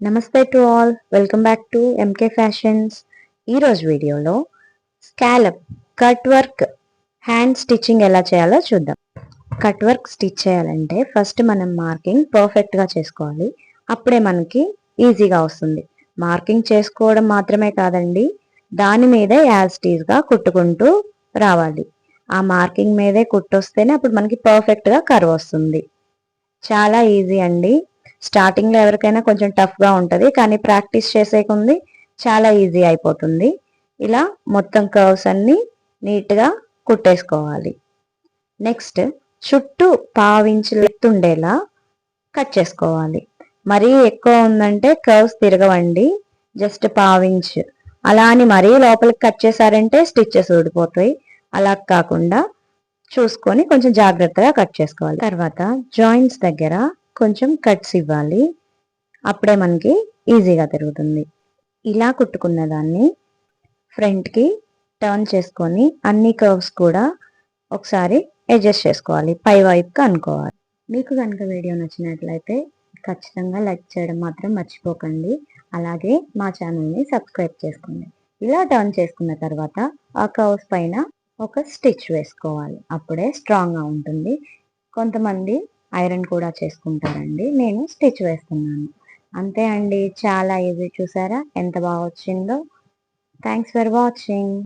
నమస్తే to all, welcome back to MK fashions. ఈరోజు వీడియోలో scallop cut work hand stitching ఎలా చేయాలో చూద్దాం. కట్ వర్క్ స్టిచ్ చేయాలంటే ఫస్ట్ మనం మార్కింగ్ పర్ఫెక్ట్గా చేసుకోవాలి. అప్పుడే మనకి ఈజీగా వస్తుంది. మార్కింగ్ చేసుకోవడం మాత్రమే కాదండి, దాని మీదే యాజ్ టీజ్గా కుట్టుకుంటూ రావాలి. ఆ మార్కింగ్ మీదే కుట్టొస్తేనే అప్పుడు మనకి పర్ఫెక్ట్గా కర్వ్ వస్తుంది. చాలా ఈజీ అండి. స్టార్టింగ్లో ఎవరికైనా కొంచెం టఫ్గా ఉంటుంది, కానీ ప్రాక్టీస్ చేసే కొంది చాలా ఈజీ అయిపోతుంది. ఇలా మొత్తం కర్వ్స్ అన్నీ నీట్గా కుట్టేసుకోవాలి. నెక్స్ట్ చుట్టూ పావించి ఉండేలా కట్ చేసుకోవాలి. మరీ ఎక్కువ ఉందంటే కర్వ్స్ తిరగవండి, జస్ట్ పావించ్. అలా అని మరీ లోపలికి కట్ చేశారంటే స్టిచ్చెస్ ఊడిపోతాయి. అలా కాకుండా చూసుకొని కొంచెం జాగ్రత్తగా కట్ చేసుకోవాలి. తర్వాత జాయింట్స్ దగ్గర కొంచెం కట్స్ ఇవ్వాలి, అప్పుడే మనకి ఈజీగా తిరుగుతుంది. ఇలా కుట్టుకున్న దాన్ని ఫ్రంట్కి టర్న్ చేసుకొని అన్ని కర్వ్స్ కూడా ఒకసారి అడ్జస్ట్ చేసుకోవాలి, పై వైపుకి అనుకోవాలి. మీకు కనుక వీడియో నచ్చినట్లయితే ఖచ్చితంగా లైక్ చేయడం మాత్రం మర్చిపోకండి. అలాగే మా ఛానల్ని సబ్స్క్రైబ్ చేసుకోండి. ఇలా టర్న్ చేసుకున్న తర్వాత ఆ కర్వ్స్ పైన ఒక స్టిచ్ వేసుకోవాలి, అప్పుడే స్ట్రాంగ్గా ఉంటుంది. కొంతమంది ఐరన్ కూడా చేసుకుంటారండి, నేను స్టిచ్ వేస్తున్నాను. అంతే అండి, చాలా ఈజీ. చూసారా ఎంత బాగా వచ్చిందో. Thanks for watching.